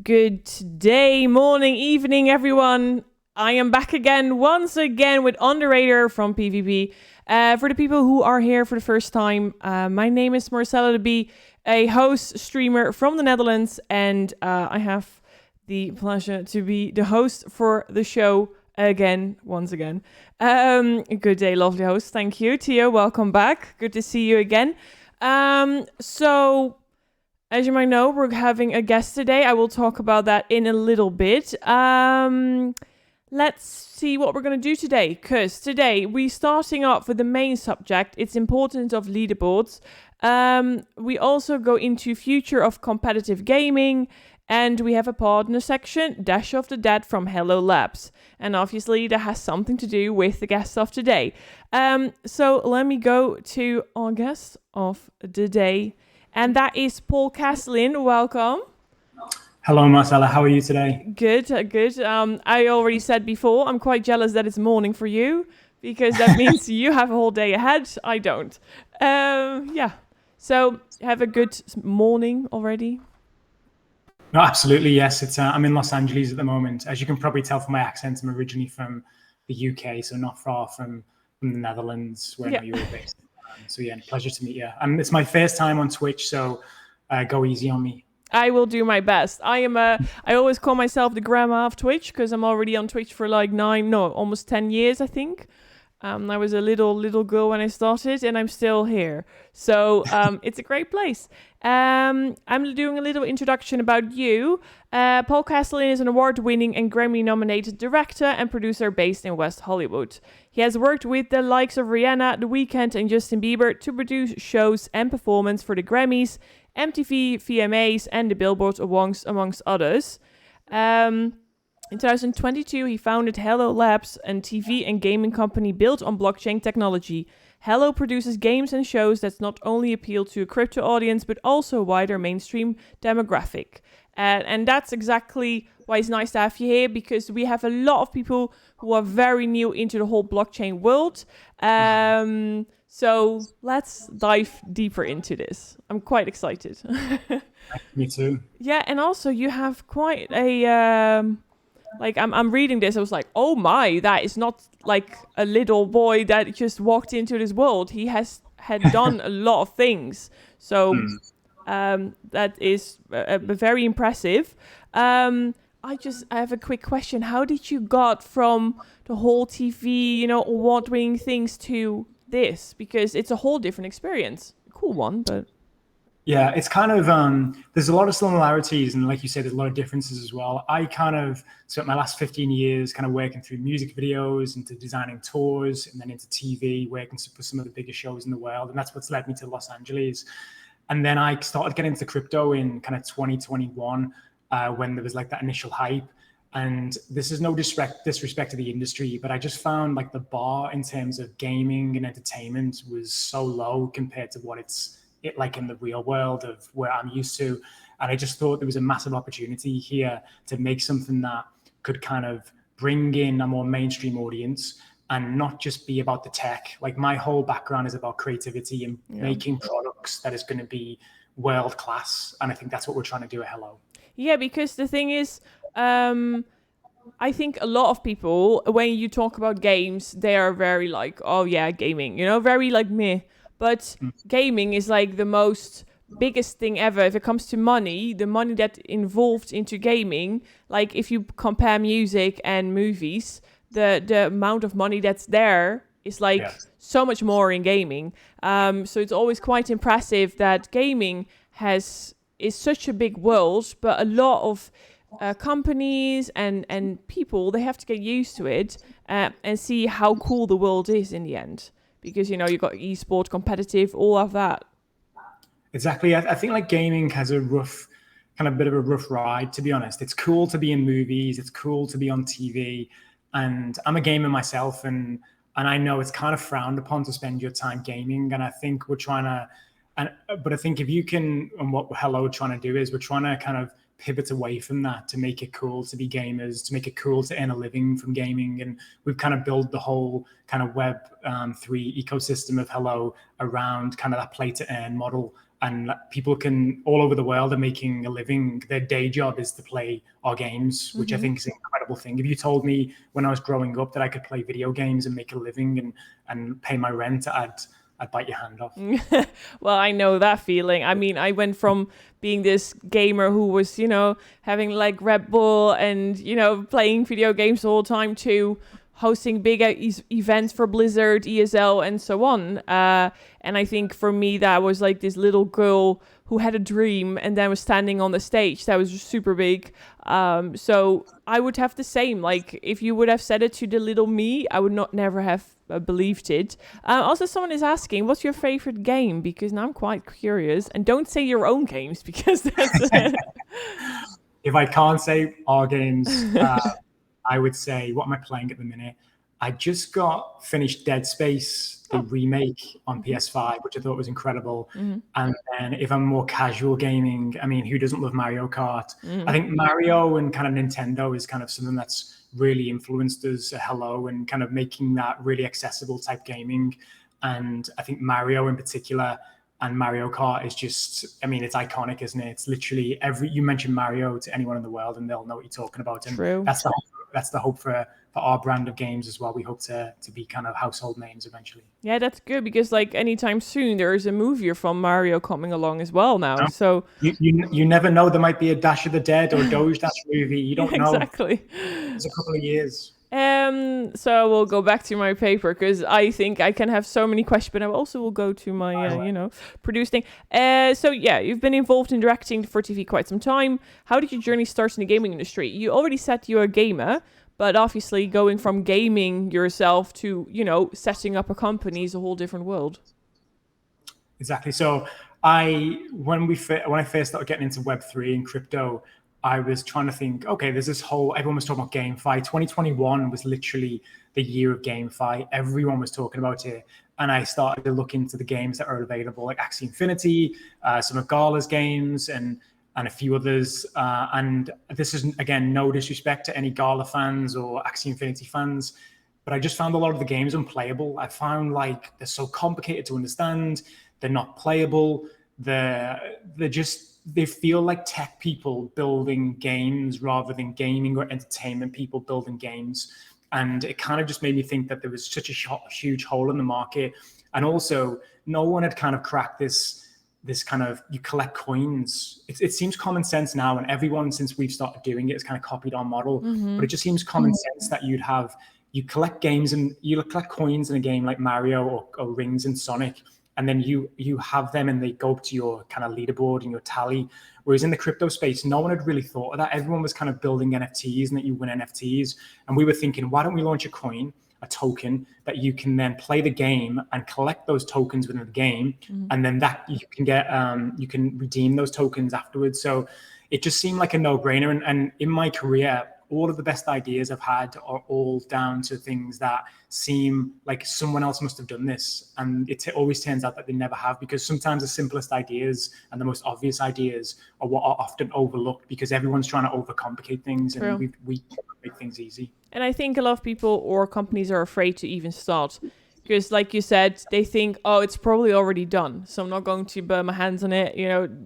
good day, morning, evening, everyone. I am back once again with On The Radar from PvP. For the people who are here for the first time, my name is Marcella de Bie, a host streamer from the Netherlands, and I have the pleasure to be the host for the show once again. Good day, lovely host. Thank you, Theo. Welcome back. Good to see you again. So, as you might know, we're having a guest today. I will talk about that in a little bit. Let's see what we're going to do today, because today we're starting off with the main subject. It's importance of leaderboards. We also go into future of competitive gaming, and we have a partner section, Dash of the Dead from Hello Labs. And obviously that has something to do with the guest of today. So let me go to our guest of the day, and that is Paul Caslin. Welcome. Hello, Marcella. How are you today? Good. I already said before, I'm quite jealous that it's morning for you, because that means you have a whole day ahead. I don't. So have a good morning already. No, absolutely, yes. It's I'm in Los Angeles at the moment. As you can probably tell from my accent, I'm originally from the UK, so not far from the Netherlands, where you were based. So yeah, pleasure to meet you. It's my first time on Twitch, so go easy on me. I will do my best. I always call myself the grandma of Twitch, because I'm already on Twitch for like almost 10 years, I think. I was a little girl when I started, and I'm still here. So it's a great place. I'm doing a little introduction about you. Paul Caslin is an award-winning and Grammy-nominated director and producer based in West Hollywood. He has worked with the likes of Rihanna, The Weeknd, and Justin Bieber to produce shows and performance for the Grammys, MTV, VMAs, and the Billboard Awards, amongst others. In 2022, he founded Hello Labs, a TV and gaming company built on blockchain technology. Hello produces games and shows that not only appeal to a crypto audience, but also a wider mainstream demographic. And that's exactly why it's nice to have you here, because we have a lot of people who are very new into the whole blockchain world. So let's dive deeper into this. I'm quite excited. Me too. Yeah, and also you have quite a... I'm reading this, I was like, oh my, that is not like a little boy that just walked into this world. He had done a lot of things. So that is very impressive. I have a quick question. How did you got from the whole TV, award-winning things to this? Because it's a whole different experience. A cool one, but... Yeah, it's kind of, there's a lot of similarities, and like you said, there's a lot of differences as well. I kind of spent my last 15 years kind of working through music videos, into designing tours, and then into TV, working for some of the biggest shows in the world. And that's what's led me to Los Angeles. And then I started getting into crypto in kind of 2021, when there was like that initial hype. And this is no disrespect to the industry, but I just found like the bar in terms of gaming and entertainment was so low compared to what it's like in the real world of where I'm used to. And I just thought there was a massive opportunity here to make something that could kind of bring in a more mainstream audience and not just be about the tech. Like my whole background is about creativity and making products that is going to be world class. And I think that's what we're trying to do at Hello. Yeah, because the thing is, I think a lot of people, when you talk about games, they are very like, oh yeah, gaming, very like meh. But gaming is like the most biggest thing ever. If it comes to money, the money that involved into gaming, like if you compare music and movies, the amount of money that's there is like so much more in gaming. So it's always quite impressive that gaming is such a big world, but a lot of companies and people, they have to get used to it and see how cool the world is in the end. Because, you've got esports, competitive, all of that. Exactly. I think like gaming has a bit of a rough ride, to be honest. It's cool to be in movies. It's cool to be on TV. And I'm a gamer myself. And I know it's kind of frowned upon to spend your time gaming. And I think we're trying to, but I think if you can, and what Hello are trying to do is we're trying to kind of pivot away from that to make it cool to be gamers, to make it cool to earn a living from gaming. And we've kind of built the whole kind of Web3 ecosystem of Hello around kind of that play to earn model. and people can all over the world are making a living. Their day job is to play our games, which I think is an incredible thing. If you told me when I was growing up that I could play video games and make a living and pay my rent, I'd bite your hand off. Well, I know that feeling. I mean, I went from being this gamer who was, having like Red Bull and, playing video games the whole time to hosting big events for Blizzard, ESL, and so on. And I think for me, that was like this little girl who had a dream and then was standing on the stage. That was super big. So I would have the same. Like, if you would have said it to the little me, I would never have believed it. Also, someone is asking, what's your favorite game? Because now I'm quite curious. And don't say your own games, because that's... If I can't say our games, I would say, what am I playing at the minute? I just got finished Dead Space, the remake on PS5, which I thought was incredible. And then if I'm more casual gaming, I mean, who doesn't love Mario Kart? I think Mario and kind of Nintendo is kind of something that's really influenced us a hello and kind of making that really accessible type gaming. And I think Mario in particular and Mario Kart is just, I mean, it's iconic, isn't it? It's literally you mention Mario to anyone in the world and they'll know what you're talking about. And True. That's the hope for our brand of games as well. We hope to be kind of household names eventually. Yeah, that's good, because like anytime soon there is a movie from Mario coming along as well now. No. So you never know, there might be a Dash of the Dead or Doge Dash movie. You don't know. Exactly. It's a couple of years. So we'll go back to my paper, because I think I can have so many questions, but I also will go to my, producing. So yeah, you've been involved in directing for TV quite some time. How did your journey start in the gaming industry? You already said you're a gamer, but obviously going from gaming yourself to, setting up a company is a whole different world. Exactly. So when I first started getting into Web3 and crypto, I was trying to think, okay, there's this whole, everyone was talking about GameFi. 2021 was literally the year of GameFi. Everyone was talking about it. And I started to look into the games that are available, like Axie Infinity, some of Gala's games, and a few others. And this is, again, no disrespect to any Gala fans or Axie Infinity fans, but I just found a lot of the games unplayable. I found like they're so complicated to understand. They're not playable. They feel like tech people building games rather than gaming or entertainment people building games. And it kind of just made me think that there was such a huge hole in the market. And also, no one had kind of cracked this kind of, you collect coins. It seems common sense now, and everyone, since we've started doing it, has kind of copied our model. But it just seems common sense that you collect games and you collect coins in a game like Mario or Rings and Sonic, and then you have them and they go up to your kind of leaderboard and your tally. Whereas in the crypto space, no one had really thought of that. Everyone was kind of building NFTs and that you win NFTs. And we were thinking, why don't we launch a coin, a token that you can then play the game and collect those tokens within the game. And then that you can get, you can redeem those tokens afterwards. So it just seemed like a no-brainer. And in my career, all of the best ideas I've had are all down to things that seem like someone else must have done this. And it always turns out that they never have, because sometimes the simplest ideas and the most obvious ideas are what are often overlooked, because everyone's trying to overcomplicate things. True. And we make things easy. And I think a lot of people or companies are afraid to even start, because like you said, they think, oh, it's probably already done, so I'm not going to burn my hands on it,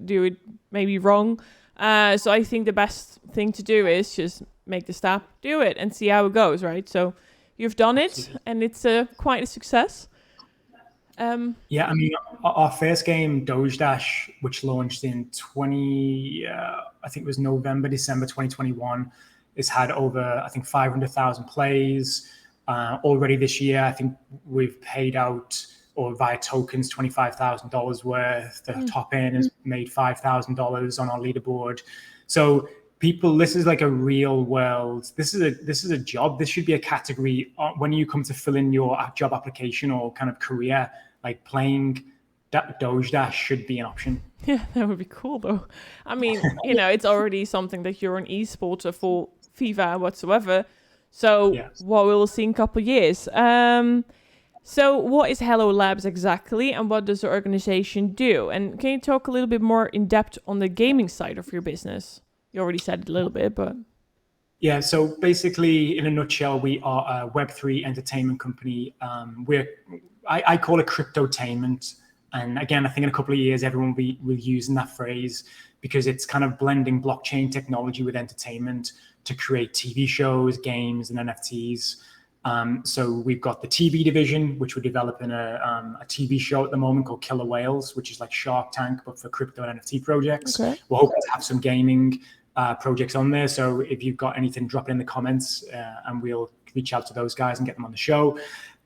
do it maybe wrong. So I think the best thing to do is just make the step, do it, and see how it goes, right? So you've done it, and it's quite a success. Yeah, I mean, our first game, Doge Dash, which launched in I think it was December 2021, has had over, 500,000 plays. Already this year, I think we've paid out, or via tokens, $25,000 worth. The top end has made $5,000 on our leaderboard. So people, this is like a real world. This is a job. This should be a category when you come to fill in your job application or kind of career. Like playing Doge Dash should be an option. Yeah, that would be cool though. I mean, it's already something that you're an esporter for FIFA whatsoever. So what we'll see in a couple of years. So what is Hello Labs exactly, and what does the organization do? And can you talk a little bit more in depth on the gaming side of your business? You already said it a little bit, but... Yeah, so basically, in a nutshell, we are a Web3 entertainment company. I call it cryptotainment. And again, I think in a couple of years, everyone will be using that phrase because it's kind of blending blockchain technology with entertainment to create TV shows, games, and NFTs. So we've got the TV division, which we're developing a TV show at the moment called Killer Whales, which is like Shark Tank, but for crypto and NFT projects. Okay. We're hoping to have some gaming projects on there. So if you've got anything, drop it in the comments and we'll reach out to those guys and get them on the show.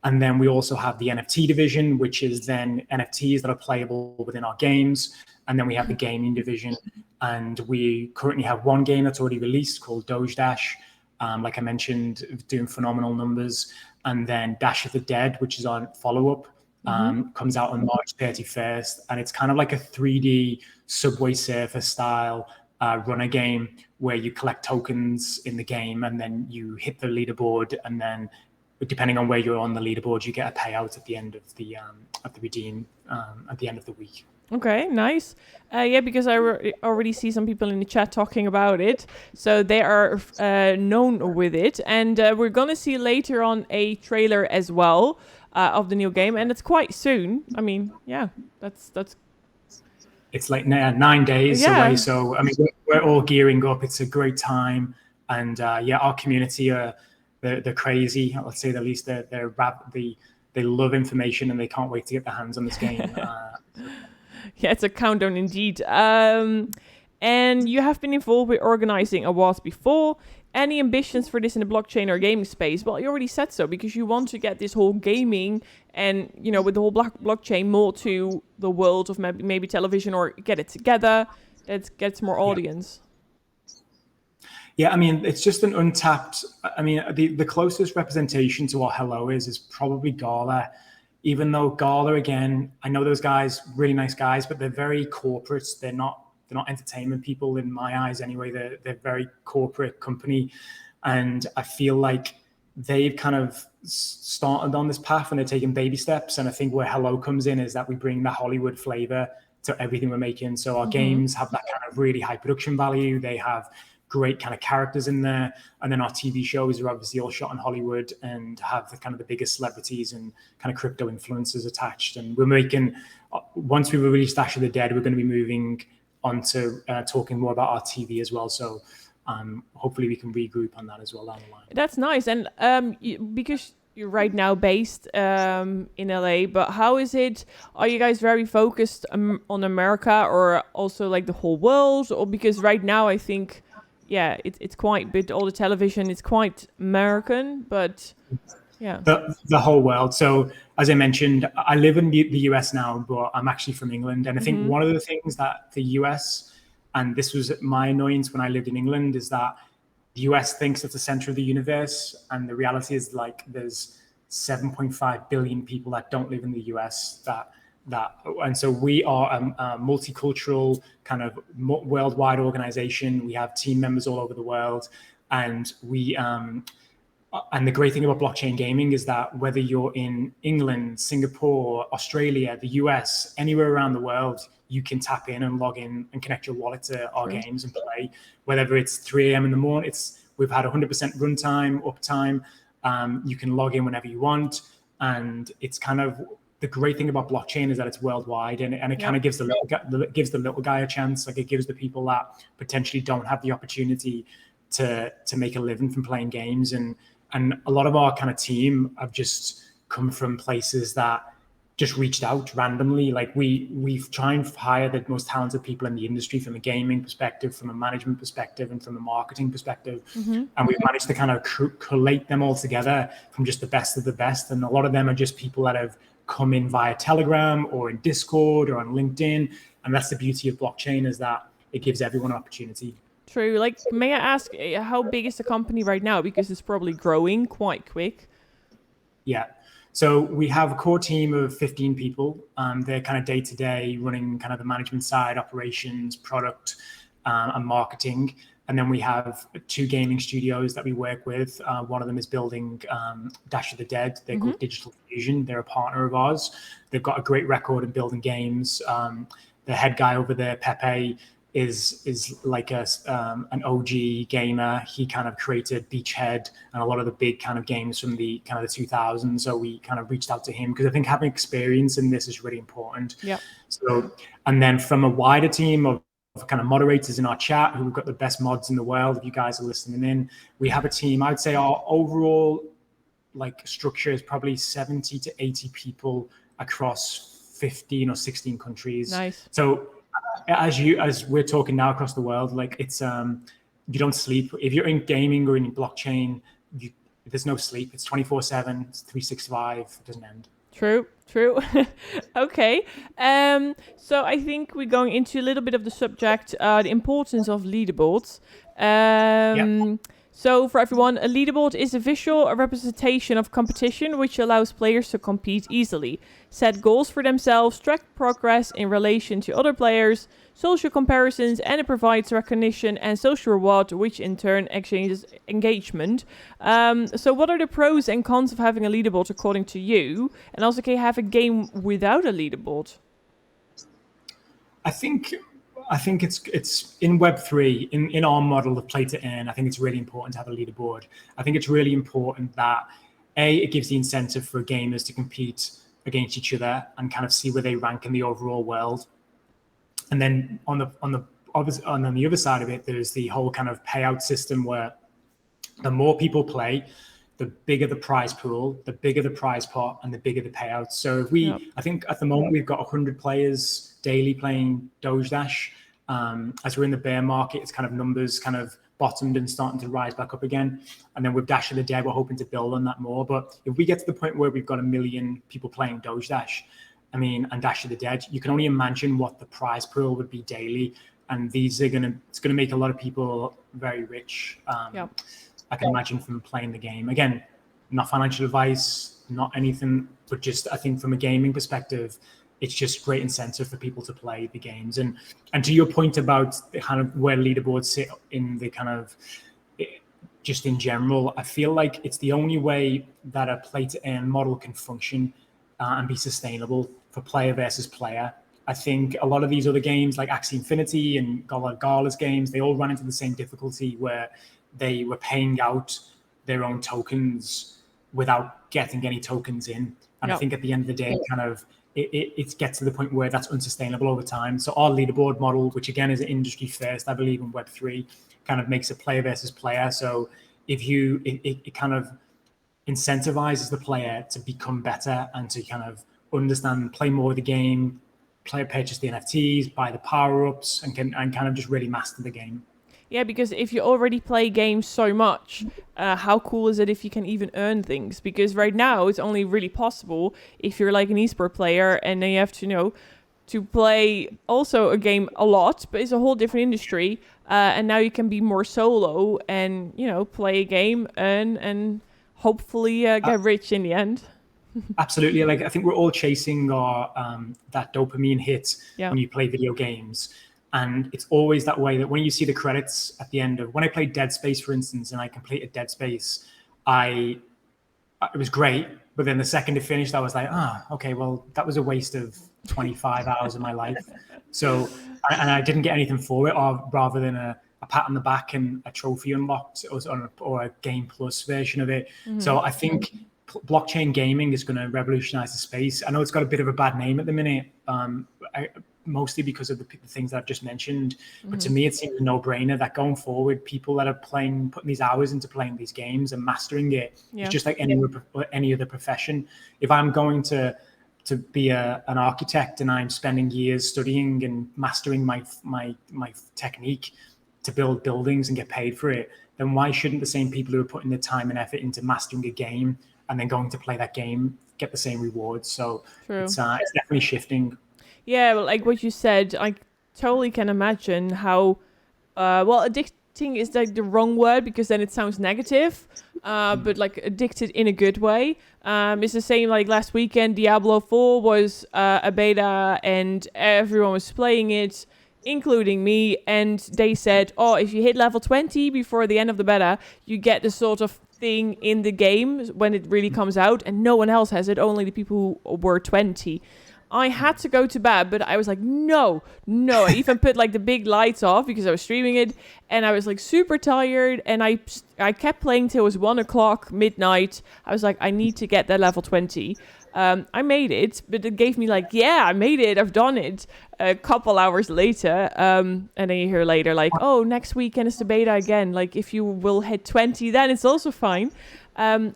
And then we also have the NFT division, which is then NFTs that are playable within our games. And then we have the gaming division. And we currently have one game that's already released called Doge Dash. Like I mentioned, doing phenomenal numbers. And then Dash of the Dead, which is our follow-up, comes out on March 31st. And it's kind of like a 3D Subway Surfer style runner game where you collect tokens in the game and then you hit the leaderboard, and then depending on where you're on the leaderboard, you get a payout at the end of the redeem at the end of the week. Okay, nice. Yeah, because I already see some people in the chat talking about it. So they are known with it. And we're going to see later on a trailer as well of the new game. And it's quite soon. I mean, yeah, that's... It's like 9 days away. So, I mean, we're all gearing up. It's a great time. And yeah, our community they're crazy. Let's say the least. They love information and they can't wait to get their hands on this game. Yeah, it's a countdown indeed. And you have been involved with organizing awards before. Any ambitions for this in the blockchain or gaming space? Well, you already said so, because you want to get this whole gaming and, you know, with the whole blockchain more to the world of maybe television, or get it together that gets more audience. Yeah, I mean, it's just an untapped, I mean, the closest representation to what Hello is probably Gala. Even though Gala, again, I know those guys, really nice guys, but they're very corporate. They're not entertainment people in my eyes anyway. They're very corporate company. And I feel like they've kind of started on this path and they're taking baby steps. And I think where Hello comes in is that we bring the Hollywood flavor to everything we're making. So our games have that kind of really high production value. They have great kind of characters in there. And then our TV shows are obviously all shot in Hollywood and have the kind of the biggest celebrities and kind of crypto influencers attached. And we're making, once we release Dash of the Dead, we're going to be moving on to talking more about our TV as well. So hopefully we can regroup on that as well down the line. That's nice. And because you're right now based in LA, but how is it? Are you guys very focused on America or also like the whole world? Or because right now I think, yeah, it's quite bit, all the television, it's quite American, but yeah. The whole world. So as I mentioned, I live in the US now, but I'm actually from England. And I think one of the things that the US, and this was my annoyance when I lived in England, is that the US thinks it's the center of the universe. And the reality is like there's 7.5 billion people that don't live in the US and so we are a multicultural kind of worldwide organization. We have team members all over the world, and and the great thing about blockchain gaming is that whether you're in England, Singapore, Australia, the US, anywhere around the world, you can tap in and log in and connect your wallet to our games and play. Whether it's 3 a.m. in the morning, we've had 100% runtime, uptime. You can log in whenever you want, and it's kind of the great thing about blockchain is that it's worldwide, and it kind of gives the little guy a chance. Like it gives the people that potentially don't have the opportunity to make a living from playing games, and a lot of our kind of team have just come from places that just reached out randomly. Like we've tried and hire the most talented people in the industry from a gaming perspective, from a management perspective, and from a marketing perspective. And we've managed to kind of collate them all together from just the best of the best. And a lot of them are just people that have come in via Telegram or in Discord or on LinkedIn. And that's the beauty of blockchain, is that it gives everyone an opportunity. True. Like, may I ask, how big is the company right now? Because it's probably growing quite quick. Yeah. So we have a core team of 15 people. They're kind of day-to-day running kind of the management side, operations, product, and marketing. And then we have 2 gaming studios that we work with. One of them is building Dash of the Dead. They're called Digital Fusion. They're a partner of ours. They've got a great record in building games. The head guy over there, Pepe, is like an OG gamer. He kind of created Beachhead and a lot of the big kind of games from the kind of the 2000s. So we kind of reached out to him because I think having experience in this is really important. Yeah. So, and then from a wider team of kind of moderators in our chat who've got the best mods in the world, if you guys are listening in, we have a team. I would say our overall like structure is probably 70 to 80 people across 15 or 16 countries. Nice. So as we're talking now across the world, like it's you don't sleep. If you're in gaming or in blockchain, there's no sleep. It's 24/7, it's 365, it doesn't end. True. Okay. So I think we're going into a little bit of the subject, the importance of leaderboards. So for everyone, a leaderboard is a visual representation of competition which allows players to compete easily, set goals for themselves, track progress in relation to other players, social comparisons, and it provides recognition and social reward, which in turn exchanges engagement. So what are the pros and cons of having a leaderboard according to you? And also, can you have a game without a leaderboard? I think it's in Web3, in our model of play to earn. I think it's really important to have a leaderboard. I think it's really important that it gives the incentive for gamers to compete against each other and kind of see where they rank in the overall world. And then on the other side of it, there's the whole kind of payout system where the more people play, the bigger the prize pool, the bigger the prize pot, and the bigger the payouts. So if I think at the moment we've got 100 players daily playing Doge Dash. As we're in the bear market, it's kind of numbers kind of bottomed and starting to rise back up again. And then with Dash of the Dead, we're hoping to build on that more. But if we get to the point where we've got 1 million people playing Doge Dash, and Dash of the Dead, you can only imagine what the prize pool would be daily. And it's gonna make a lot of people very rich. I can imagine from playing the game. Again, not financial advice, not anything, but just I think from a gaming perspective, it's just great incentive for people to play the games. And to your point about the kind of where leaderboards sit in the kind of just in general, I feel like it's the only way that a play to earn model can function and be sustainable for player versus player. I think a lot of these other games like Axie Infinity and Gala's games, they all run into the same difficulty where they were paying out their own tokens without getting any tokens in. And I think at the end of the day, kind of it gets to the point where that's unsustainable over time. So our leaderboard model, which again is an industry first, I believe in Web3, kind of makes it player versus player. So if it kind of incentivizes the player to become better and to kind of understand, play more of the game, purchase the NFTs, buy the power-ups, and kind of just really master the game. Yeah, because if you already play games so much, how cool is it if you can even earn things? Because right now it's only really possible if you're like an esport player and then you have to, to play also a game a lot, but it's a whole different industry. And now you can be more solo and, play a game, earn, and hopefully get rich in the end. Absolutely. Like I think we're all chasing our that dopamine hit when you play video games. And it's always that way that when you see the credits at the end of, when I played Dead Space, for instance, and I completed Dead Space, it was great. But then the second it finished, I was like, okay, well, that was a waste of 25 hours of my life. So, and I didn't get anything for it, or rather than a pat on the back and a trophy unlocked or a Game Plus version of it. Mm-hmm. So I think blockchain gaming is going to revolutionize the space. I know it's got a bit of a bad name at the minute. Mostly because of the things that I've just mentioned. But to me, it seems a no-brainer that going forward, people that are putting these hours into playing these games and mastering it, it's just like any other profession. If I'm going to be an architect and I'm spending years studying and mastering my technique to build buildings and get paid for it, then why shouldn't the same people who are putting the time and effort into mastering a game and then going to play that game get the same rewards? So it's definitely shifting. Yeah, well, like what you said, I totally can imagine how, addicting is like the wrong word because then it sounds negative, but like addicted in a good way. It's the same like last weekend, Diablo 4 was a beta and everyone was playing it, including me. And they said, if you hit level 20 before the end of the beta, you get this sort of thing in the game when it really comes out and no one else has it, only the people who were 20. I had to go to bed, but I was like, no. I even put like the big lights off because I was streaming it, and I was like super tired, and I kept playing till it was 1 o'clock, midnight. I was like, I need to get that level 20. I made it, but it gave me like, yeah, I made it. I've done it. A couple hours later, and then you hear later like, oh, next weekend is the beta again. Like if you will hit 20, then it's also fine.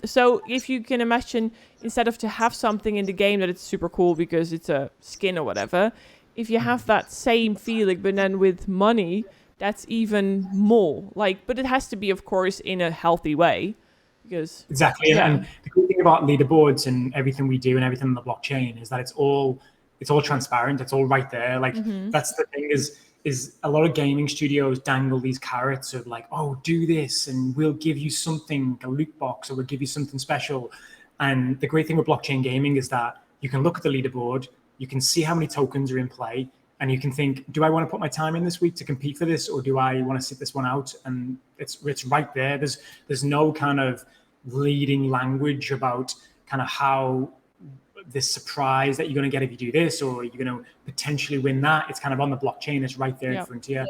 So if you can imagine, instead of to have something in the game that it's super cool because it's a skin or whatever, if you have that same feeling, but then with money, that's even more. Like, but it has to be, of course, in a healthy way. Because, exactly. yeah. And the cool thing about leaderboards and everything we do and everything on the blockchain is that it's all transparent. It's all right there. Like that's the thing is a lot of gaming studios dangle these carrots of like, oh, do this and we'll give you something, a loot box, or we'll give you something special. And the great thing with blockchain gaming is that you can look at the leaderboard, you can see how many tokens are in play, and you can think, do I want to put my time in this week to compete for this, or do I want to sit this one out? And it's right there. There's no kind of leading language about kind of how this surprise that you're going to get if you do this, or you're going to potentially win that. It's kind of on the blockchain. It's right there in front of you.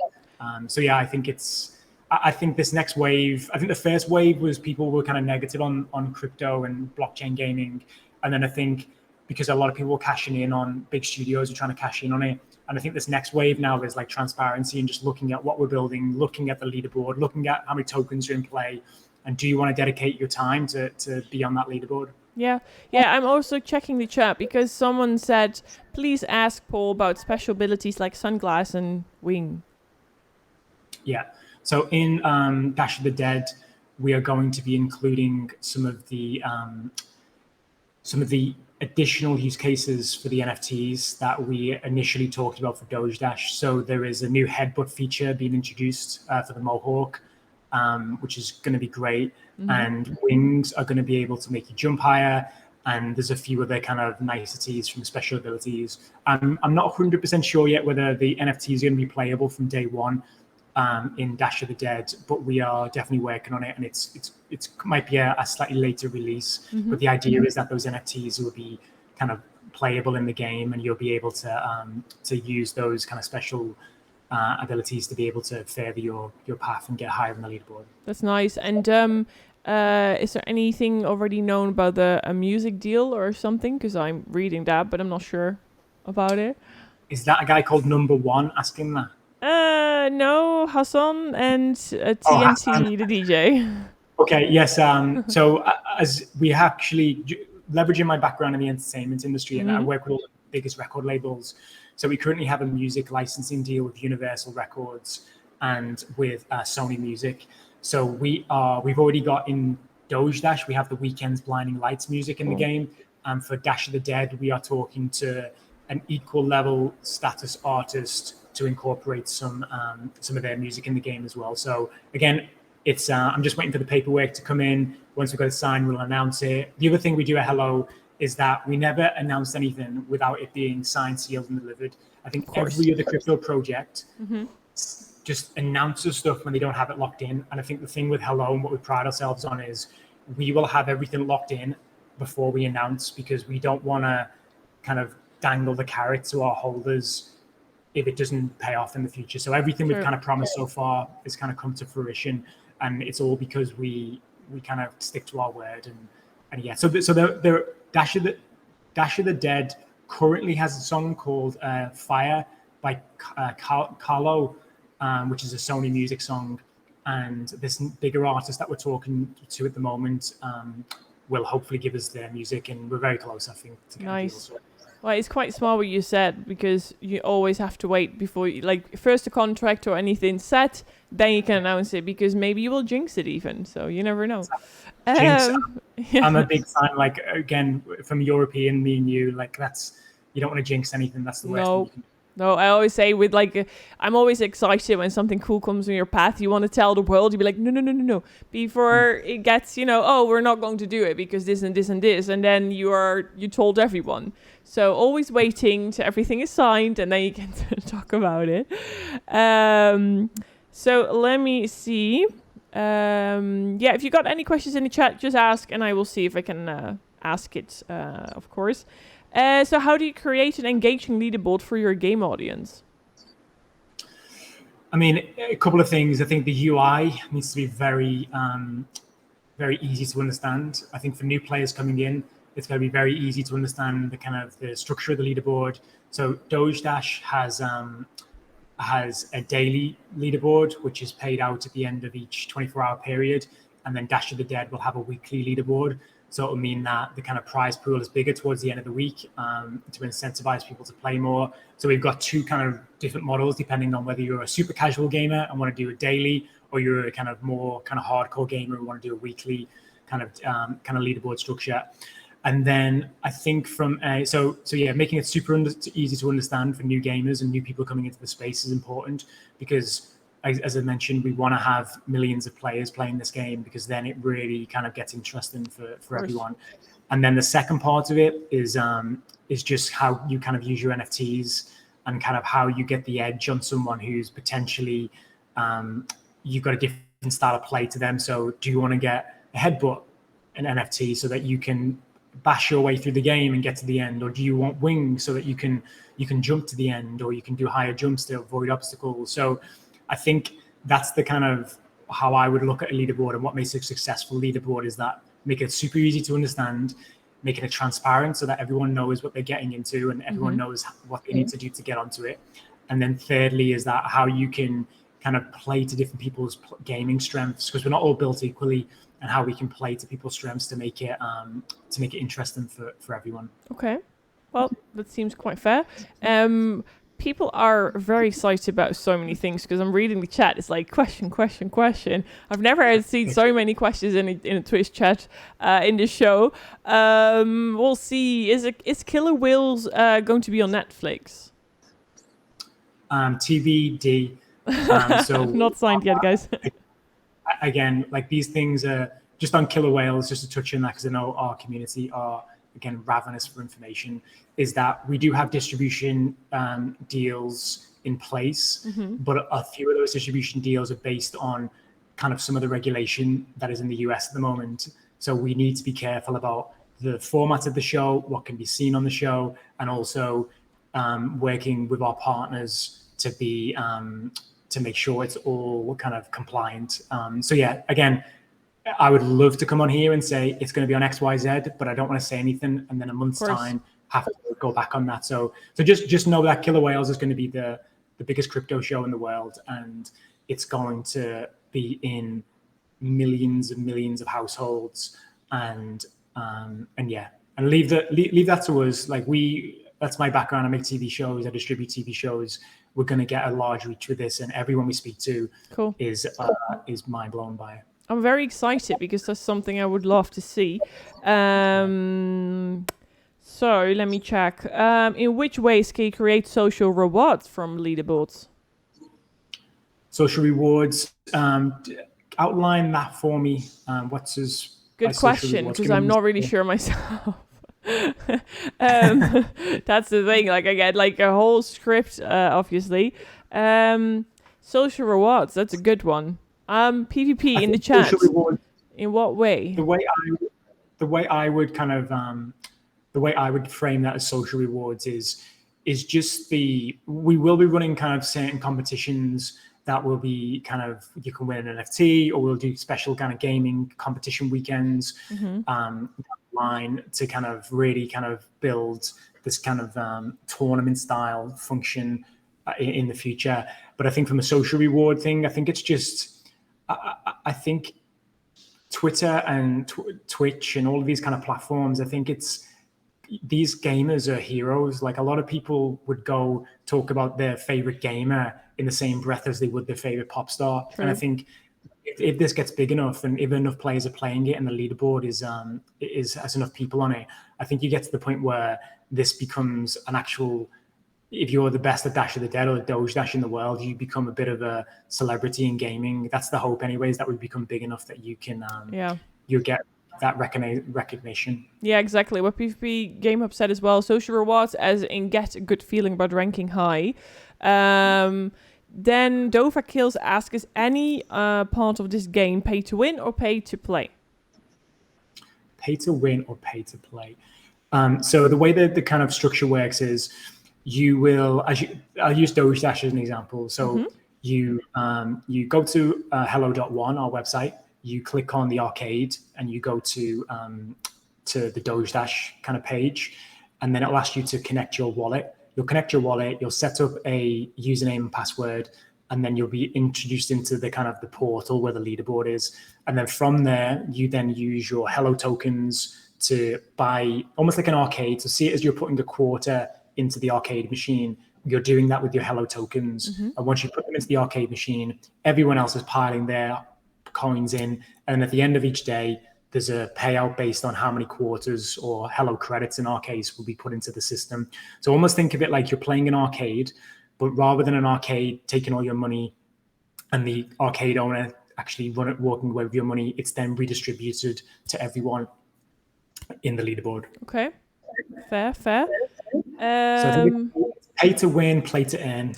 So yeah, I think this next wave, I think the first wave was people were kind of negative on crypto and blockchain gaming. And then I think because a lot of people were cashing in on big studios are trying to cash in on it. And I think this next wave now is like transparency and just looking at what we're building, looking at the leaderboard, looking at how many tokens are in play. And do you want to dedicate your time to be on that leaderboard? Yeah. I'm also checking the chat because someone said, please ask Paul about special abilities like sunglass and wing. Yeah. So in Dash of the Dead, we are going to be including some of the additional use cases for the NFTs that we initially talked about for Doge Dash. So there is a new headbutt feature being introduced for the Mohawk, which is going to be great. And wings are going to be able to make you jump higher. And there's a few other kind of niceties from special abilities. I'm not 100% sure yet whether the NFT is going to be playable from day one in Dash of the Dead, but we are definitely working on it. And it's might be a slightly later release, but the idea is that those NFTs will be kind of playable in the game, and you'll be able to use those kind of special abilities to be able to further your path and get higher on the leaderboard. That's nice. And is there anything already known about a music deal or something? Because I'm reading that, but I'm not sure about it. Is that a guy called Number One asking that? No, Hassan and TNT, the DJ. Okay, yes. So as we actually leveraging my background in the entertainment industry, and I work with all the biggest record labels. So we currently have a music licensing deal with Universal Records and with Sony Music. So we've already got in Doge Dash, we have the Weekend's Blinding Lights music in the game. And for Dash of the Dead, we are talking to an equal level status artist to incorporate some of their music in the game as well. So again, it's I'm just waiting for the paperwork to come in. Once we've got it signed, we'll announce it. The other thing we do at Hello is that we never announce anything without it being signed, sealed, and delivered. I think every other crypto project just announces stuff when they don't have it locked in. And I think the thing with Hello and what we pride ourselves on is we will have everything locked in before we announce, because we don't want to kind of dangle the carrot to our holders if it doesn't pay off in the future. So everything we've kind of promised so far has kind of come to fruition, and it's all because we kind of stick to our word. And yeah, so the Dash of the Dead currently has a song called Fire by Carlo, which is a Sony Music song. And this bigger artist that we're talking to at the moment will hopefully give us their music, and we're very close, I think, to get a deal. So. Well, it's quite smart what you said, because you always have to wait before you, like, first a contract or anything set, then you can announce it, because maybe you will jinx it even. So you never know. I'm a big fan, like, again, from European, me and you, like, you don't want to jinx anything. That's the worst thing you can do. No, I always say I'm always excited when something cool comes in your path. You want to tell the world, you be like, no. Before it gets, we're not going to do it because this and this and this. And then you told everyone. So always waiting till everything is signed, and then you can talk about it. So let me see. If you got any questions in the chat, just ask, and I will see if I can ask it, of course. So how do you create an engaging leaderboard for your game audience? I mean, a couple of things. I think the UI needs to be very easy to understand. I think for new players coming in, it's going to be very easy to understand the kind of the structure of the leaderboard. So Doge Dash has a daily leaderboard, which is paid out at the end of each 24-hour period. And then Dash of the Dead will have a weekly leaderboard. So it'll mean that the kind of prize pool is bigger towards the end of the week to incentivize people to play more. So we've got two kind of different models depending on whether you're a super casual gamer and want to do a daily, or you're a kind of more kind of hardcore gamer and want to do a weekly kind of leaderboard structure. And then I think making it super easy to understand for new gamers and new people coming into the space is important, because as I mentioned, we want to have millions of players playing this game, because then it really kind of gets interesting for everyone. And then the second part of it is just how you kind of use your NFTs and kind of how you get the edge on someone who's potentially you've got a different style of play to them. So do you want to get a headbutt, an NFT, so that you can bash your way through the game and get to the end, or do you want wings so that you can jump to the end, or you can do higher jumps to avoid obstacles? So I think that's the kind of how I would look at a leaderboard, and what makes a successful leaderboard is that make it super easy to understand, making it transparent so that everyone knows what they're getting into and everyone knows what they need to do to get onto it. And then thirdly is that how you can kind of play to different people's gaming strengths, because we're not all built equally, and how we can play to people's strengths to make it interesting for everyone. Okay, well, that seems quite fair. People are very excited about so many things, because I'm reading the chat. It's like question. I've never seen so many questions in a Twitch chat in this show. We'll see. Is Killer Whales going to be on Netflix? TBD. So not signed yet, guys. Again, like these things are just on Killer Whales, just to touch on that, because I know our community are, again, ravenous for information, is that we do have distribution deals in place, but a few of those distribution deals are based on kind of some of the regulation that is in the US at the moment. So we need to be careful about the format of the show, what can be seen on the show, and also working with our partners to be to make sure it's all kind of compliant. So yeah, again, I would love to come on here and say it's going to be on XYZ, but I don't want to say anything, and then a month's time have to go back on that. So just know that Killer Whales is going to be the biggest crypto show in the world, and it's going to be in millions and millions of households, and leave that to us. Like that's my background. I make TV shows, I distribute TV shows. We're going to get a large reach with this, and everyone we speak to is mind blown by it. I'm very excited, because that's something I would love to see. So let me check. In which ways can you create social rewards from leaderboards? Social rewards. Outline that for me. What's his good question, because I'm not really sure myself. That's the thing. Like I get like a whole script, obviously. Social rewards. That's a good one. PvP in the chat. In what way? The way I would kind of the way I would frame that as social rewards is just we will be running kind of certain competitions that will be kind of, you can win an NFT, or we'll do special kind of gaming competition weekends line to kind of really kind of build this kind of tournament style function in the future. But I think from a social reward thing, I think it's just, I think Twitter and Twitch and all of these kind of platforms, I think these gamers are heroes. Like a lot of people would go talk about their favorite gamer in the same breath as they would their favorite pop star. True. And I think if this gets big enough, and if enough players are playing it, and the leaderboard has enough people on it, I think you get to the point where this becomes an actual, if you're the best at Dash of the Dead or Doge Dash in the world, you become a bit of a celebrity in gaming. That's the hope anyways, that we become big enough that you can, you get that recognition. Yeah, exactly. What PvP Game Hub said as well, social rewards as in get a good feeling about ranking high. Then Dova Kills asks, is any part of this game pay to win or pay to play? Pay to win or pay to play? So the way that the kind of structure works is I'll use Doge Dash as an example. So you go to hello.one, our website, you click on the arcade and you go to the Doge Dash kind of page, and then it'll ask you to connect your wallet. You'll connect your wallet, you'll set up a username and password, and then you'll be introduced into the kind of the portal where the leaderboard is. And then from there, you then use your Hello tokens to buy, almost like an arcade. So see it as you're putting a quarter into the arcade machine. You're doing that with your Hello tokens. And once you put them into the arcade machine, everyone else is piling their coins in. And at the end of each day, there's a payout based on how many quarters or Hello credits in our case will be put into the system. So almost think of it like you're playing an arcade, but rather than an arcade taking all your money and the arcade owner actually walking away with your money, it's then redistributed to everyone in the leaderboard. Okay, fair. So I think it's pay to win, play to earn,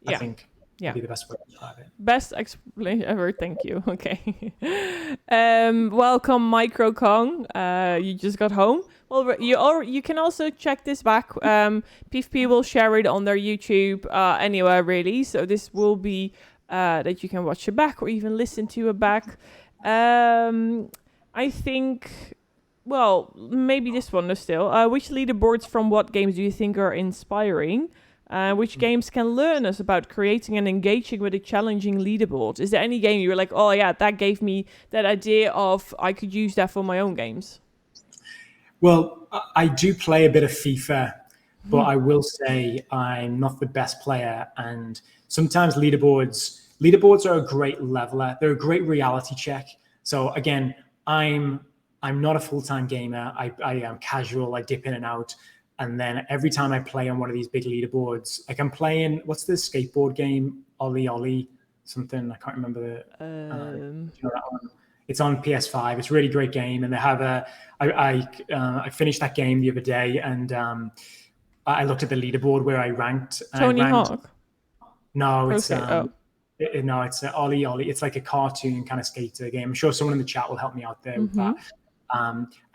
I think. Yeah, be the best way to describe it. Best explanation ever. Thank you. Okay. Welcome, Micro Kong. You just got home. Well, you can also check this back. PFP will share it on their YouTube anywhere really. So this will be that you can watch it back or even listen to it back. I think. Well, maybe this one still. Which leaderboards from what games do you think are inspiring? Which games can learn us about creating and engaging with a challenging leaderboard? Is there any game you were like, oh yeah, that gave me that idea of I could use that for my own games? Well, I do play a bit of FIFA, but I will say I'm not the best player. And sometimes leaderboards are a great leveler. They're a great reality check. So again, I'm not a full-time gamer. I am casual. I dip in and out. And then every time I play on one of these big leaderboards, like I'm playing, what's the skateboard game? Ollie, something. I can't remember the. You know that one? It's on PS5. It's a really great game, and they have I finished that game the other day, and I looked at the leaderboard where I ranked. Tony Hawk. No, it's it's Ollie. It's like a cartoon kind of skater game. I'm sure someone in the chat will help me out there with that.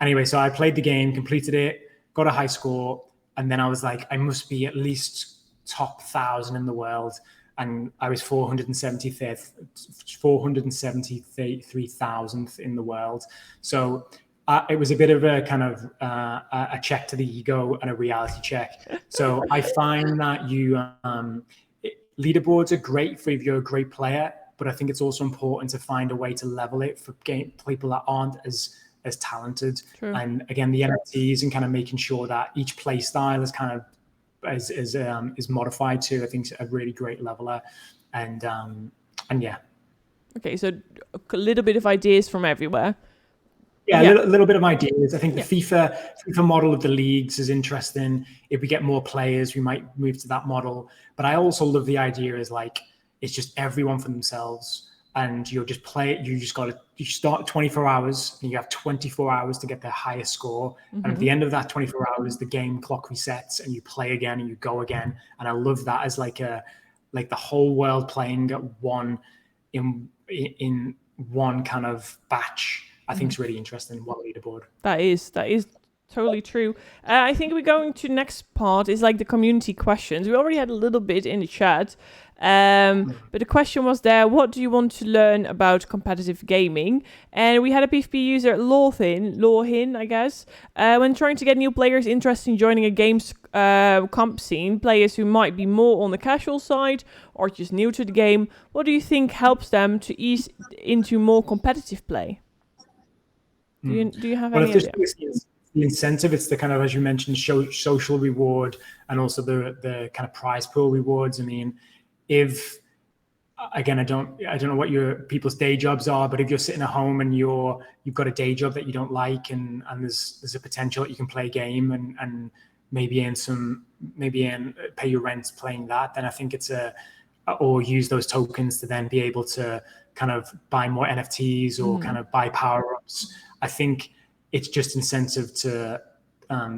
Anyway, so I played the game, completed it, got a high score, and then I was like, I must be at least top 1,000 in the world, and I was 473,000th in the world. So it was a bit of a kind of a check to the ego and a reality check. So I find that leaderboards are great for if you're a great player, but I think it's also important to find a way to level it for people that aren't as talented. True. And again, the NFTs and kind of making sure that each play style is kind of is modified to, I think, a really great leveler. And yeah. Okay, so a little bit of ideas from everywhere. Yeah, a little bit of ideas. I think the FIFA model of the leagues is interesting. If we get more players, we might move to that model. But I also love the idea is like it's just everyone for themselves. And you'll just play it. You start 24 hours and you have 24 hours to get the highest score. And at the end of that 24 hours, the game clock resets and you play again and you go again. And I love that as like the whole world playing at one in one kind of batch. I think it's really interesting. One leaderboard. That is totally true. I think we're going to next part is like the community questions. We already had a little bit in the chat. But the question was there, what do you want to learn about competitive gaming? And we had a PFP user, Lorhin, I guess. When trying to get new players interested in joining a games comp scene, players who might be more on the casual side or just new to the game, what do you think helps them to ease into more competitive play? Do you have any idea? The incentive, it's the kind of, as you mentioned, social reward and also the kind of prize pool rewards. I mean, if again, I don't know what your people's day jobs are, but if you're sitting at home and you've got a day job that you don't like, and there's a potential that you can play a game and maybe pay your rent playing that, then I think or use those tokens to then be able to kind of buy more NFTs or kind of buy power-ups. I think it's just incentive to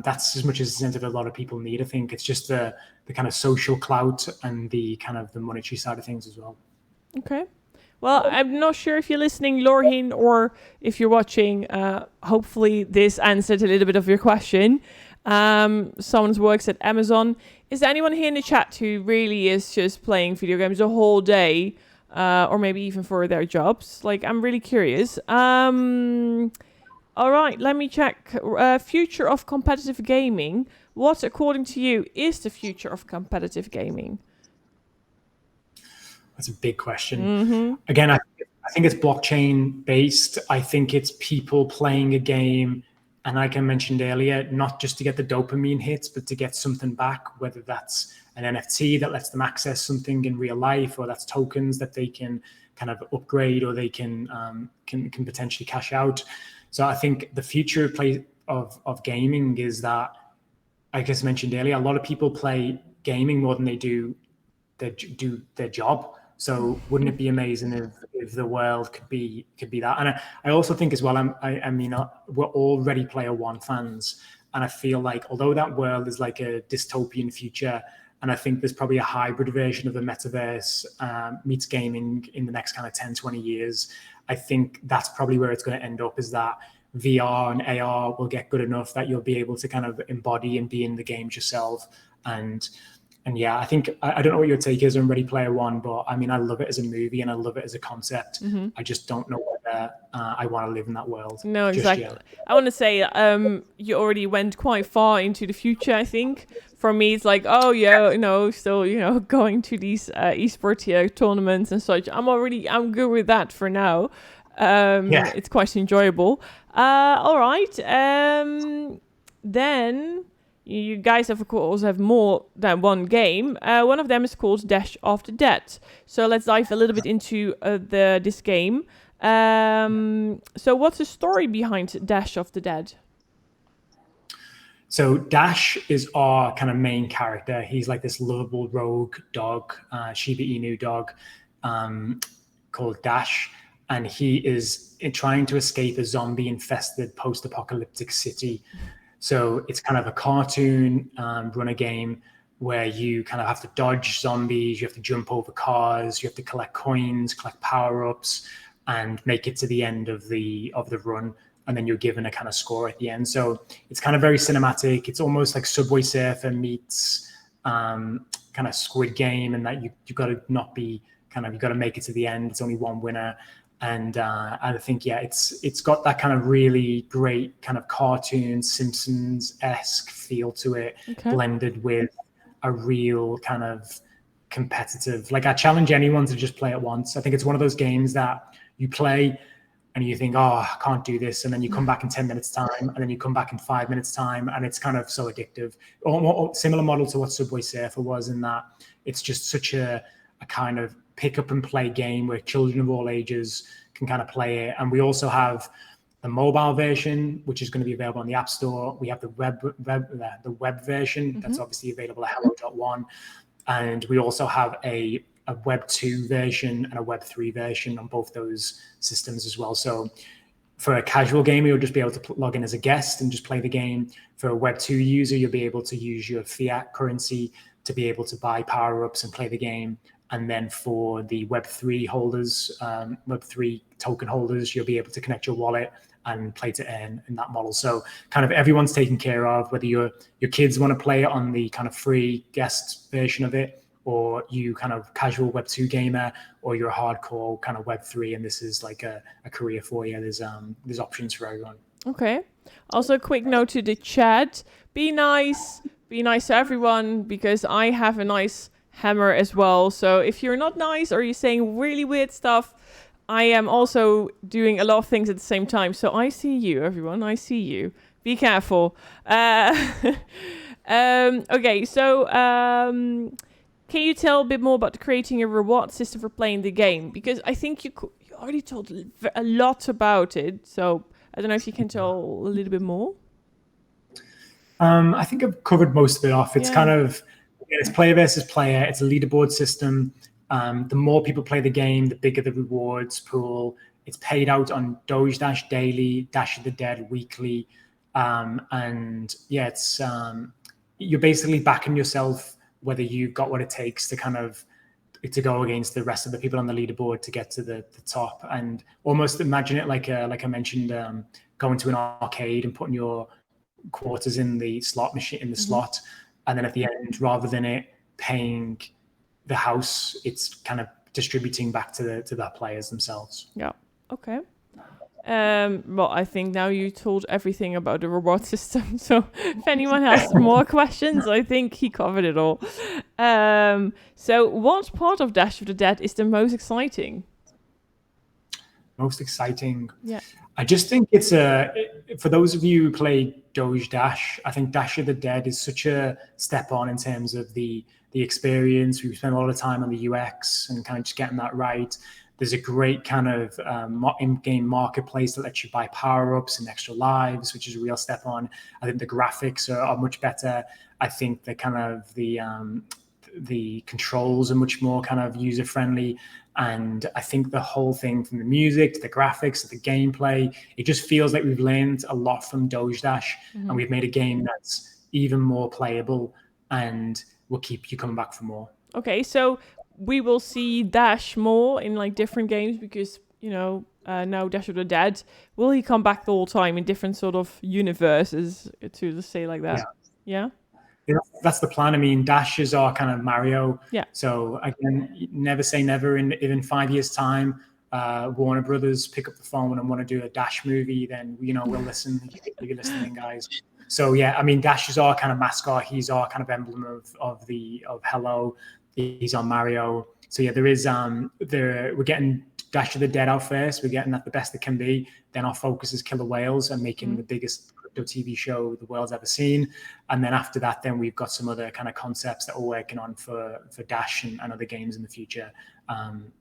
that's as much as incentive a lot of people need. I think it's just the kind of social clout and the kind of the monetary side of things as well. Okay. Well, I'm not sure if you're listening, Lorhin, or if you're watching. Hopefully this answered a little bit of your question. Someone works at Amazon. Is there anyone here in the chat who really is just playing video games the whole day, or maybe even for their jobs? Like, I'm really curious. All right, let me check. Future of competitive gaming. What, according to you, is the future of competitive gaming? That's a big question. Again, I think it's blockchain based. I think it's people playing a game, and like I mentioned earlier, not just to get the dopamine hits, but to get something back, whether that's an NFT that lets them access something in real life, or that's tokens that they can kind of upgrade, or they can potentially cash out. So I think the future of gaming is that, I guess mentioned earlier, a lot of people play gaming more than they do their job. So wouldn't it be amazing if the world could be that? And I also think as well, I mean, we're all Ready Player One fans, and I feel like although that world is like a dystopian future, and I think there's probably a hybrid version of the metaverse meets gaming in the next kind of 10, 20 years, I think that's probably where it's going to end up, is that VR and AR will get good enough that you'll be able to kind of embody and be in the games yourself. And yeah, I think, I don't know what your take is on Ready Player One, but I mean, I love it as a movie and I love it as a concept. I just don't know whether I want to live in that world. No, exactly. I want to say, you already went quite far into the future, I think. For me, it's like, oh yeah, still, going to these esports tournaments and such. I'm good with that for now. It's quite enjoyable. All right. Then you guys of course have more than one game. One of them is called Dash of the Dead. So let's dive a little bit into this game. So what's the story behind Dash of the Dead? So Dash is our kind of main character. He's like this lovable rogue dog, Shiba Inu dog, called Dash. And he is trying to escape a zombie-infested post-apocalyptic city. So it's kind of a cartoon runner game where you kind of have to dodge zombies, you have to jump over cars, you have to collect coins, collect power-ups, and make it to the end of the run. And then you're given a kind of score at the end. So it's kind of very cinematic. It's almost like Subway Surfer meets kind of Squid Game, and that you've got to not be you've got to make it to the end. It's only one winner. And I think, it's got that kind of really great kind of cartoon Simpsons-esque feel to it, blended with a real kind of competitive, like I challenge anyone to just play it once. I think it's one of those games that you play and you think, oh, I can't do this. And then you come back in 10 minutes time, and then you come back in 5 minutes time. And it's kind of so addictive. Or similar model to what Subway Surfer was, in that it's just such a kind of pick up and play game where children of all ages can kind of play it. And we also have the mobile version, which is going to be available on the App Store. We have the web version that's obviously available at hello.one. And we also have a Web 2 version and a Web 3 version on both those systems as well. So for a casual gamer, you'll just be able to log in as a guest and just play the game. For a Web 2 user, you'll be able to use your fiat currency to be able to buy power-ups and play the game. And then for the Web3 holders, Web3 token holders, you'll be able to connect your wallet and play to earn in that model. So kind of everyone's taken care of, whether your kids want to play it on the kind of free guest version of it, or you kind of casual Web2 gamer, or you're a hardcore kind of Web3, and this is like a career for you. There's options for everyone. Okay. Also, a quick note to the chat. Be nice to everyone, because I have a nice hammer as well. So if you're not nice or you're saying really weird stuff, I am also doing a lot of things at the same time. So I see you, everyone. I see you. Be careful. Okay, so can you tell a bit more about creating a reward system for playing the game? Because I think you already told a lot about it. So I don't know if you can tell a little bit more. I think I've covered most of it off. It's kind of, it's player versus player. It's a leaderboard system. The more people play the game, the bigger the rewards pool. It's paid out on Doge Dash daily, Dash of the Dead weekly. It's you're basically backing yourself, whether you've got what it takes to kind of to go against the rest of the people on the leaderboard to get to the top. And almost imagine it like I mentioned, going to an arcade and putting your quarters in the slot machine, in the slot. And then at the end, rather than it paying the house, it's kind of distributing back to the players themselves. Yeah. Okay. Well, I think now you told everything about the reward system. So if anyone has more questions, I think he covered it all. So what part of Dash of the Dead is the most exciting? Most exciting? Yeah. I just think it's for those of you who play Doge Dash, I think Dash of the Dead is such a step on in terms of the experience. We spend a lot of time on the UX and kind of just getting that right. There's a great kind of in-game marketplace that lets you buy power-ups and extra lives, which is a real step on. I think the graphics are much better. I think the kind of the controls are much more kind of user-friendly. And I think the whole thing, from the music to the graphics to the gameplay, it just feels like we've learned a lot from Doge Dash, and we've made a game that's even more playable and will keep you coming back for more. Okay, so we will see Dash more in like different games because, you know, now Dash of the Dead, will he come back the whole time in different sort of universes, to say like that? Yeah? That's the plan. I mean, Dash is our kind of Mario. Yeah. So again, never say never. In 5 years' time, Warner Brothers pick up the phone and want to do a Dash movie, then, you know, we'll listen. You're listening, guys. So yeah, I mean, Dash is our kind of mascot. He's our kind of emblem of Hello. He's on Mario. So yeah, there is we're getting Dash of the Dead out first. We're getting that the best it can be. Then our focus is Killer Whales and making the biggest crypto TV show the world's ever seen. And then after that, then we've got some other kind of concepts that we're working on for Dash and other games in the future.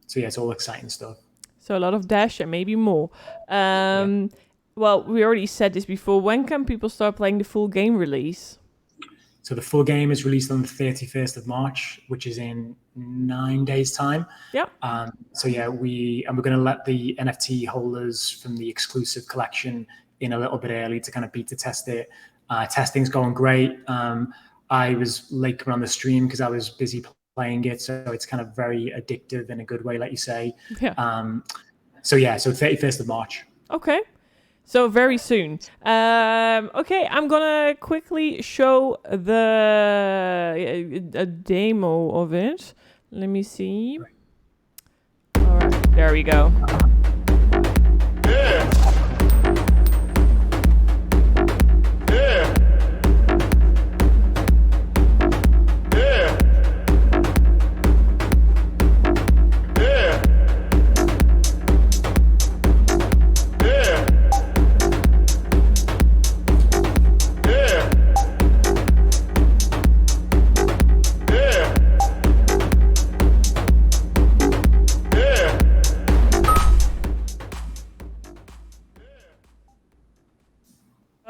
So yeah, it's all exciting stuff. So a lot of Dash and maybe more. Well, we already said this before. When can people start playing the full game release? So the full game is released on the 31st of March, which is in 9 days' time. Yeah. So yeah, we're going to let the NFT holders from the exclusive collection in a little bit early to kind of beta test it. Testing's going great. I was late coming on the stream because I was busy playing it, so it's kind of very addictive in a good way, like you say. Yeah. So 31st of March. Okay. So very soon. Okay, I'm gonna quickly show a demo of it. Let me see. All right, there we go. Yeah. Yeah. Yeah. Yeah. Yeah.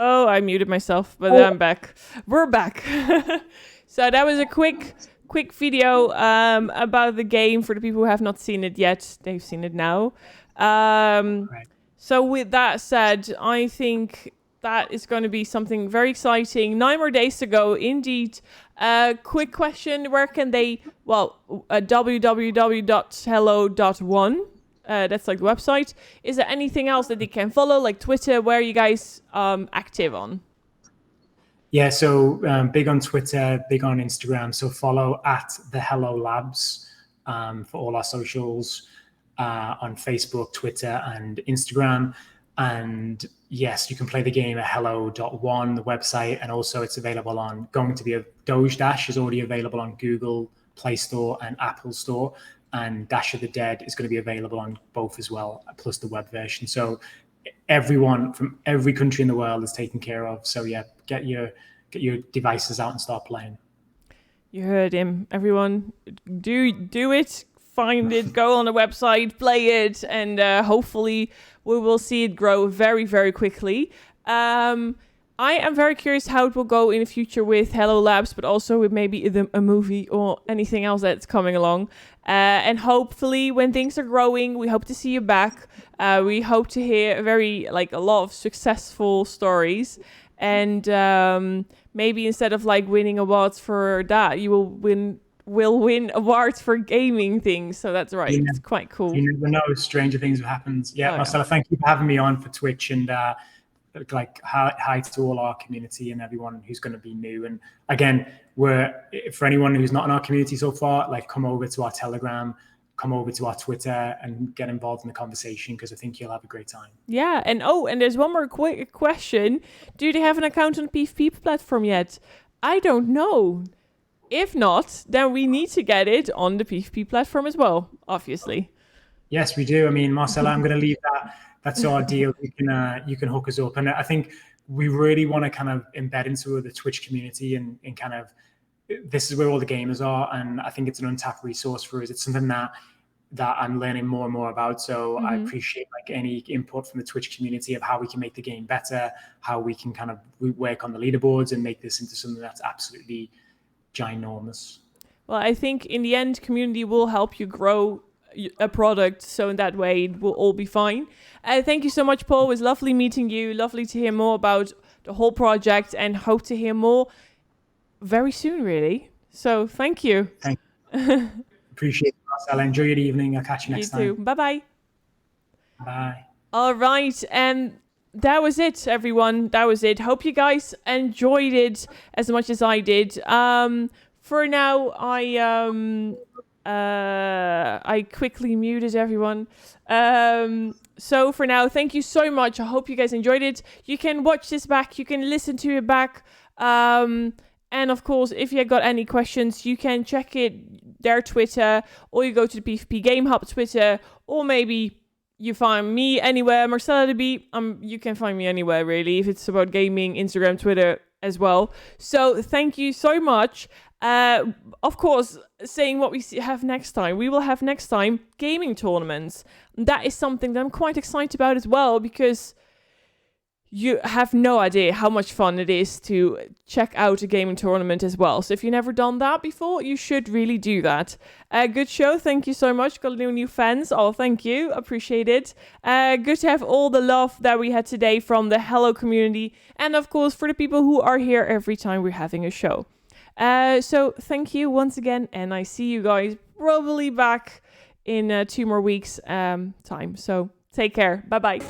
Oh, I muted myself, but I'm back. We're back. So that was a quick video about the game for the people who have not seen it yet. They've seen it now. Right. So with that said, I think that is going to be something very exciting. 9 more days to go, indeed. Quick question, where can they... Well, www.hello.one. That's like the website. Is there anything else that they can follow, like Twitter? Where are you guys active on? Yeah, so big on Twitter, big on Instagram. So follow @theHelloLabs for all our socials on Facebook, Twitter, and Instagram. And yes, you can play the game at hello.one, the website, and also it's available on Doge Dash is already available on Google Play Store and Apple Store. And Dash of the Dead is going to be available on both as well, plus the web version. So everyone from every country in the world is taken care of. So yeah, get your devices out and start playing. You heard him. Everyone, do it. Find it. Go on the website, play it, and hopefully we will see it grow very, very quickly. I am very curious how it will go in the future with Hello Labs, but also with maybe a movie or anything else that's coming along. And hopefully when things are growing, we hope to see you back. We hope to hear a lot of successful stories. And maybe instead of like winning awards for that, you will win awards for gaming things. So that's right. It's quite cool. You never know, stranger things have happened. Yeah, Marcella, thank you for having me on for Twitch, and like hi to all our community and everyone who's going to be new. And again, for anyone who's not in our community so far, like come over to our Telegram, come over to our Twitter and get involved in the conversation, because I think you'll have a great time. Yeah, and there's one more quick question. Do they have an account on the PvP platform yet? I don't know. If not, then we need to get it on the PvP platform as well, obviously. Yes, we do. I mean, Marcella, I'm going to leave that. That's our deal. You can hook us up. And I think we really want to kind of embed into the Twitch community and kind of, this is where all the gamers are. And I think it's an untapped resource for us. It's something that I'm learning more and more about. So I appreciate like any input from the Twitch community of how we can make the game better, how we can kind of work on the leaderboards and make this into something that's absolutely ginormous. Well, I think in the end, community will help you grow a product. So in that way, it will all be fine. Thank you so much, Paul. It was lovely meeting you. Lovely to hear more about the whole project, and hope to hear more very soon, really. So thank you. Thank you. Appreciate it, Marcella. Enjoy your evening. I'll catch you next time. You too. Bye-bye. Bye. All right. And that was it, everyone. That was it. Hope you guys enjoyed it as much as I did. For now, I quickly muted everyone. So for now, thank you so much. I hope you guys enjoyed it. You can watch this back. You can listen to it back. And of course, if you got any questions, you can check their Twitter, or you go to the PvP Game Hub Twitter, or maybe you find me anywhere, Marcella de Bie. You can find me anywhere, really, if it's about gaming, Instagram, Twitter as well. So thank you so much. Of course, saying what we have next time. We will have next time gaming tournaments. That is something that I'm quite excited about as well, because you have no idea how much fun it is to check out a gaming tournament as well. So if you've never done that before, you should really do that. Good show. Thank you so much. Got new fans. Oh, thank you. Appreciate it. Good to have all the love that we had today from the Hello community. And of course, for the people who are here every time we're having a show. So thank you once again. And I see you guys probably back in 2 more weeks time. So take care. Bye-bye.